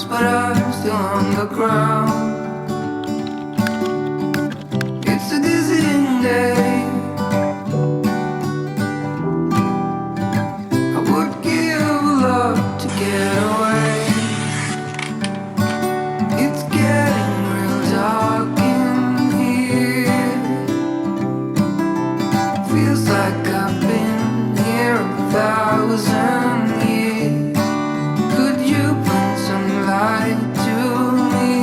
miles, but I'm still on the ground. It's a dizzying day. I would give a lot to get away. It's getting real dark in here. Feels like I've been here 1,000 years. Could you bring some light to me?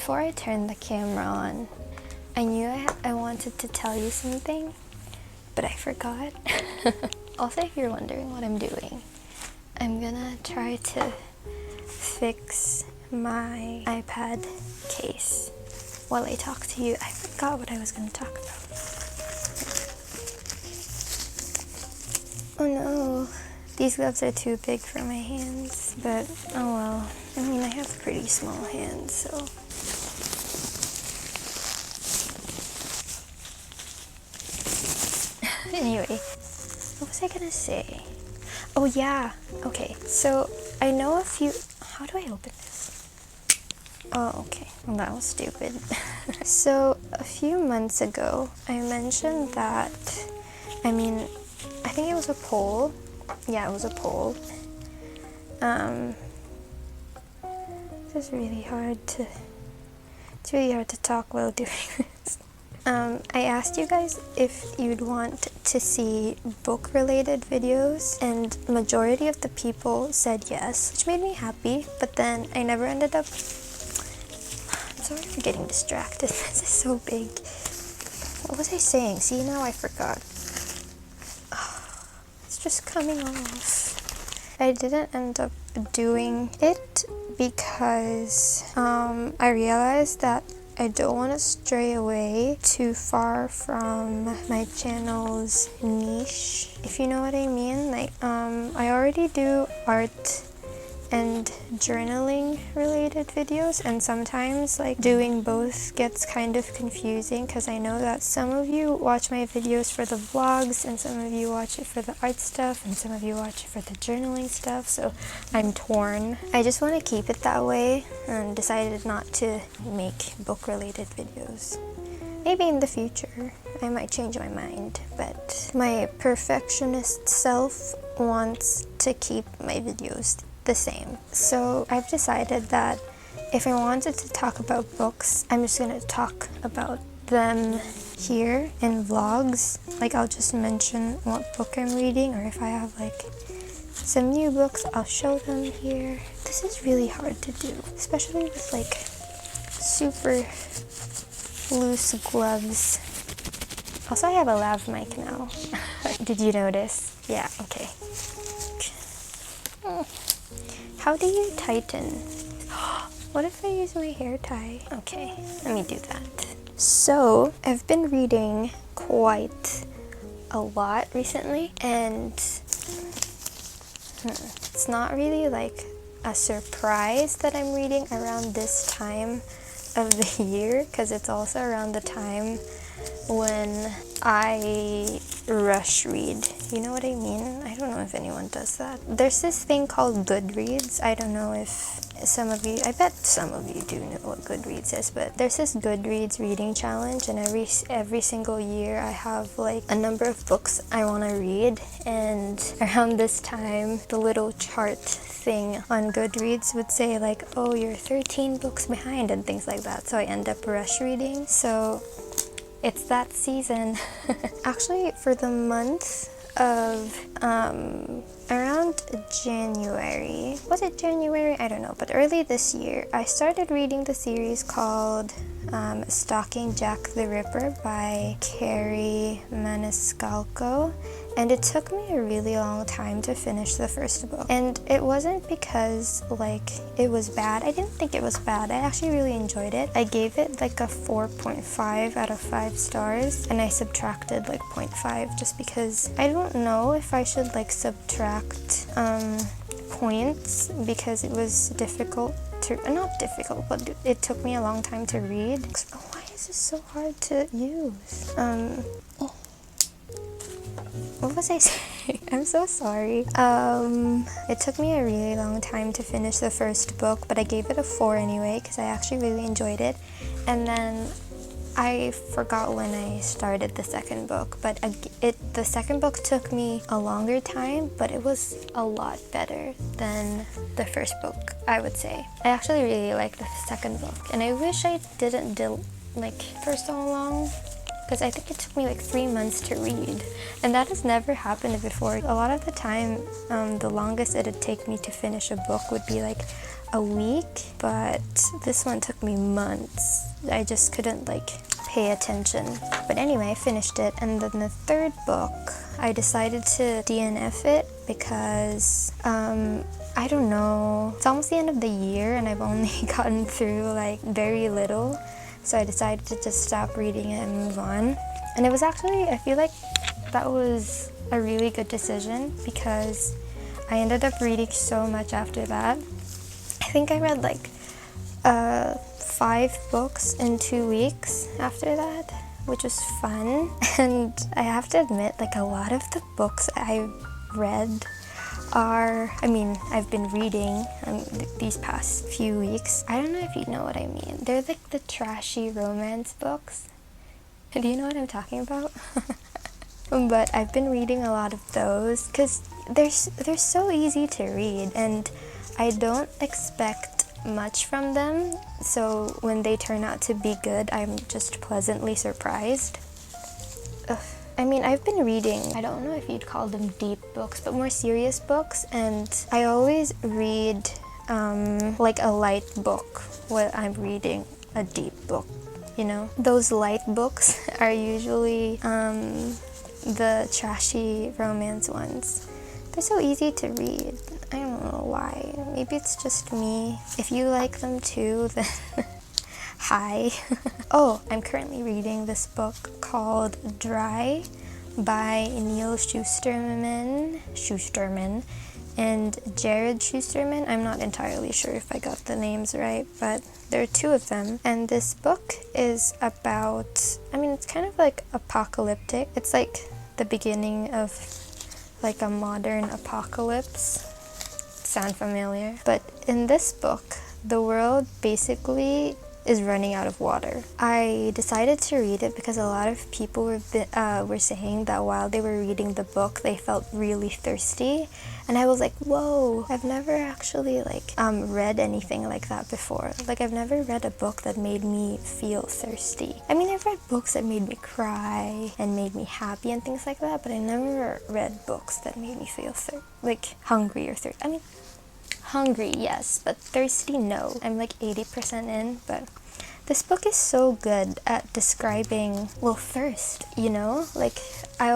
before I turned the camera on, I knew I wanted to tell you something, but I forgot. Also, if you're wondering what I'm doing, I'm gonna try to fix my iPad case while I talk to you. I forgot what I was gonna talk about. Oh no, these gloves are too big for my hands, but oh well. I mean, I have pretty small hands, so. Anyway, what was I gonna say? Oh yeah, okay, so I know a few, how do I open this? Oh, okay, well, that was stupid. So a few months ago, I mentioned that, I think it was a poll. Yeah, it was a poll. It's really hard to talk while doing this. I asked you guys if you'd want to see book-related videos, and majority of the people said yes, which made me happy, but then I never ended up... I'm sorry for getting distracted. This is so big. What was I saying? See, now I forgot. It's just coming off. I didn't end up doing it because I realized that I don't want to stray away too far from my channel's niche, if you know what I mean. Like, I already do art and journaling related videos, and sometimes like doing both gets kind of confusing because I know that some of you watch my videos for the vlogs and some of you watch it for the art stuff and some of you watch it for the journaling stuff, so I'm torn. I just want to keep it that way and decided not to make book related videos. Maybe in the future I might change my mind, but my perfectionist self wants to keep my videos the same. So I've decided that if I wanted to talk about books, I'm just gonna talk about them here in vlogs. Like, I'll just mention what book I'm reading, or if I have like some new books, I'll show them here. This is really hard to do, especially with like super loose gloves. Also, I have a lav mic now. Did you notice? Yeah, okay. How do you tighten? What if I use my hair tie? Okay, let me do that. So, I've been reading quite a lot recently, and it's not really like a surprise that I'm reading around this time of the year, because it's also around the time when I rush read. You know what I mean? I don't know if anyone does that. There's this thing called Goodreads. I don't know if some of you, I bet some of you do know what Goodreads is, but there's this Goodreads reading challenge, and every single year I have like a number of books I want to read, and around this time the little chart thing on Goodreads would say like, oh, you're 13 books behind and things like that, so I end up rush reading. So it's that season. Actually, for the month of around January, was it January? I don't know, but early this year I started reading the series called Stalking Jack the Ripper by Carrie Maniscalco, and it took me a really long time to finish the first book. And it wasn't because like it was bad. I didn't think it was bad. I actually really enjoyed it. I gave it like a 4.5 out of 5 stars, and I subtracted like 0.5 just because I don't know if I should like subtract points, because it was difficult to, not difficult, but it took me a long time to read. Oh, why is this so hard to use? What was I saying? I'm so sorry. It took me a really long time to finish the first book, but I gave it a 4 anyway because I actually really enjoyed it. And then I forgot when I started the second book, but the second book took me a longer time, but it was a lot better than the first book, I would say. I actually really liked the second book, and I wish I didn't like for so long, because I think it took me like 3 months to read, and that has never happened before. A lot of the time, the longest it'd take me to finish a book would be like a week, but this one took me months. I just couldn't like pay attention. But anyway, I finished it, and then the third book, I decided to DNF it because I don't know, it's almost the end of the year and I've only gotten through like very little, so I decided to just stop reading it and move on. And it was actually, I feel like that was a really good decision because I ended up reading so much after that. I think I read like 5 books in 2 weeks after that, which was fun. And I have to admit, like, a lot of the books I read are, I mean, I've been reading these past few weeks. I don't know if you know what I mean. They're like the trashy romance books. Do you know what I'm talking about? But I've been reading a lot of those because they're so easy to read, and I don't expect much from them, so when they turn out to be good, I'm just pleasantly surprised. Ugh. I mean, I've been reading, I don't know if you'd call them deep books, but more serious books, and I always read like a light book when I'm reading a deep book, you know? Those light books are usually the trashy romance ones. They're so easy to read. I don't know why. Maybe it's just me. If you like them too, then hi. Oh, I'm currently reading this book called Dry by Neil Schusterman and Jared Schusterman. I'm not entirely sure if I got the names right, but there are 2 of them. And this book is about, I mean, it's kind of like apocalyptic. It's like the beginning of like a modern apocalypse. Sound familiar? But in this book, the world basically is running out of water. I decided to read it because a lot of people were saying that while they were reading the book, they felt really thirsty. And I was like, whoa, I've never actually like read anything like that before. Like, I've never read a book that made me feel thirsty. I mean, I've read books that made me cry and made me happy and things like that, but I never read books that made me feel like hungry or thirsty. I mean, hungry, yes, but thirsty, no. I'm like 80% in, but this book is so good at describing, well, thirst, you know? Like, I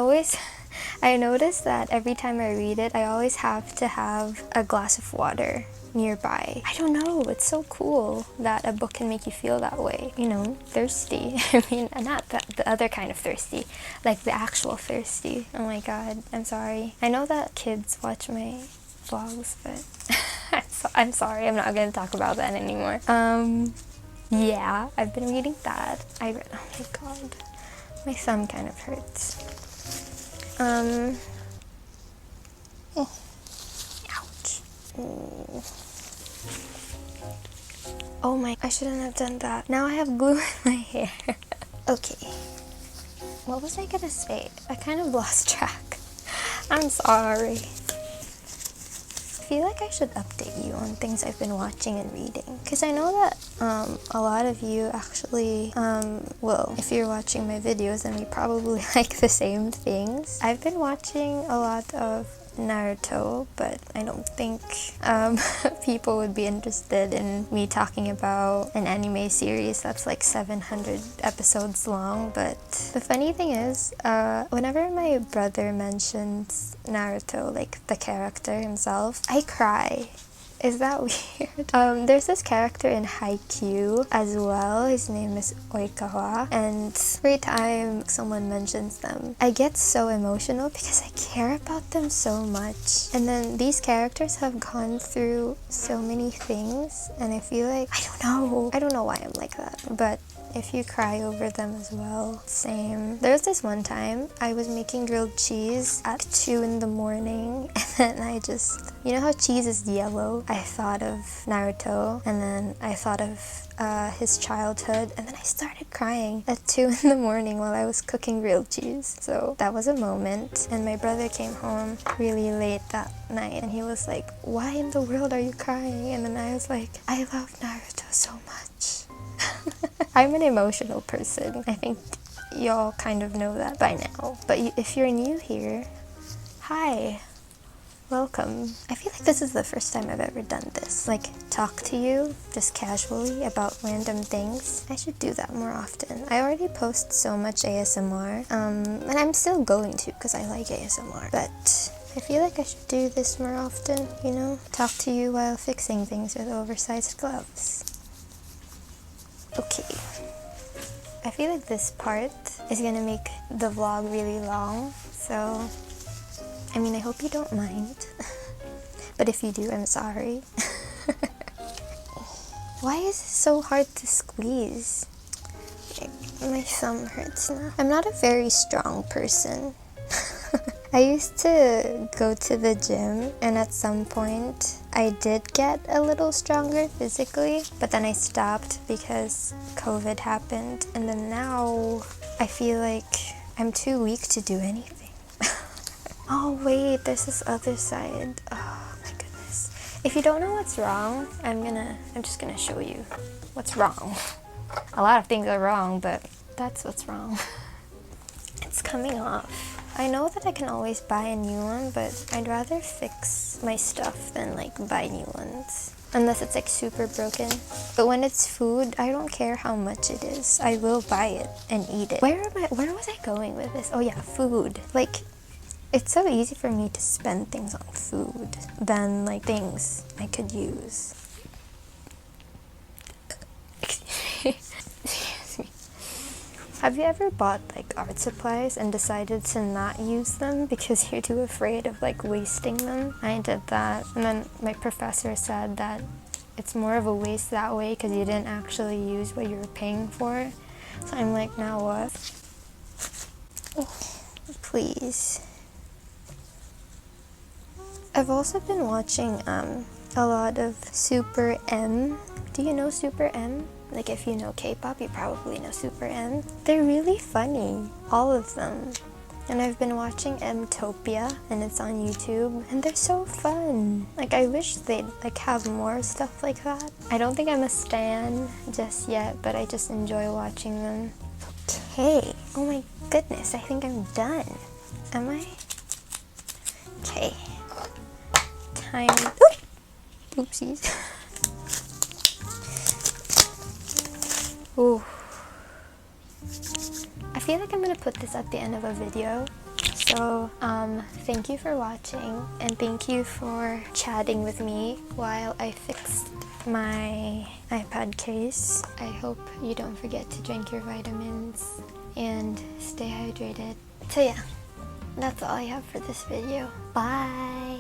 notice that every time I read it, I always have to have a glass of water nearby. I don't know, it's so cool that a book can make you feel that way, you know, thirsty. I mean, not the other kind of thirsty, like the actual thirsty. Oh my god, I'm sorry. I know that kids watch my vlogs, but I'm sorry, I'm not gonna talk about that anymore. Yeah, I've been reading that. Oh my god, my thumb kind of hurts. Ouch. Oh my, I shouldn't have done that. Now I have glue in my hair. Okay, what was I gonna say? I kind of lost track. I'm sorry. I feel like I should update you on things I've been watching and reading, because I know that a lot of you actually, well, if you're watching my videos, then we probably like the same things. I've been watching a lot of Naruto, but I don't think people would be interested in me talking about an anime series that's like 700 episodes long. But the funny thing is, whenever my brother mentions Naruto, like the character himself, I cry. Is that weird? There's this character in Haikyuu as well. His name is Oikawa, and every time someone mentions them, I get so emotional because I care about them so much. And then these characters have gone through so many things, and I feel like, I don't know why I'm like that, but if you cry over them as well, same. There was this one time I was making grilled cheese at 2 in the morning, and then I just, you know how cheese is yellow? I thought of Naruto, and then I thought of his childhood, and then I started crying at 2 in the morning while I was cooking grilled cheese. So that was a moment, and my brother came home really late that night, and he was like, why in the world are you crying? And then I was like, I love Naruto so much. I'm an emotional person. I think y'all kind of know that by now. But if you're new here, hi. welcome. I feel like this is the first time I've ever done this. Like, talk to you just casually about random things. I should do that more often. I already post so much ASMR, and I'm still going to because I like ASMR. But I feel like I should do this more often, you know? Talk to you while fixing things with oversized gloves. Okay. I feel like this part is gonna make the vlog really long, so I mean, I hope you don't mind. But if you do, I'm sorry. Why is it so hard to squeeze? My thumb hurts now. I'm not a very strong person. I used to go to the gym, and at some point I did get a little stronger physically, but then I stopped because COVID happened, and then now I feel like I'm too weak to do anything. Oh wait, there's this other side. Oh my goodness. If you don't know what's wrong, I'm just gonna show you what's wrong. A lot of things are wrong, but that's what's wrong. It's coming off. I know that I can always buy a new one, but I'd rather fix my stuff than like buy new ones. Unless it's like super broken. But when it's food, I don't care how much it is. I will buy it and eat it. Where was I going with this? Oh yeah, food. Like, it's so easy for me to spend things on food than like things I could use. Excuse me. Have you ever bought like art supplies and decided to not use them because you're too afraid of like wasting them? I did that, and then my professor said that it's more of a waste that way because you didn't actually use what you were paying for. So I'm like, now what? Oh, please. I've also been watching a lot of Super M. Do you know Super M? Like, if you know K-pop, you probably know Super M. They're really funny, all of them. And I've been watching Mtopia, and it's on YouTube, and they're so fun. Like, I wish they'd like have more stuff like that. I don't think I'm a stan just yet, but I just enjoy watching them. Okay. Oh my goodness, I think I'm done. Am I? Okay. Time. Oop. Oopsies. Ooh. I feel like I'm gonna put this at the end of a video. So, thank you for watching, and thank you for chatting with me while I fixed my iPad case. I hope you don't forget to drink your vitamins and stay hydrated. So yeah, that's all I have for this video. Bye!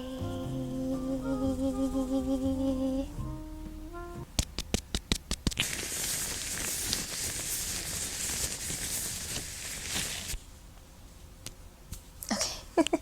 Okay.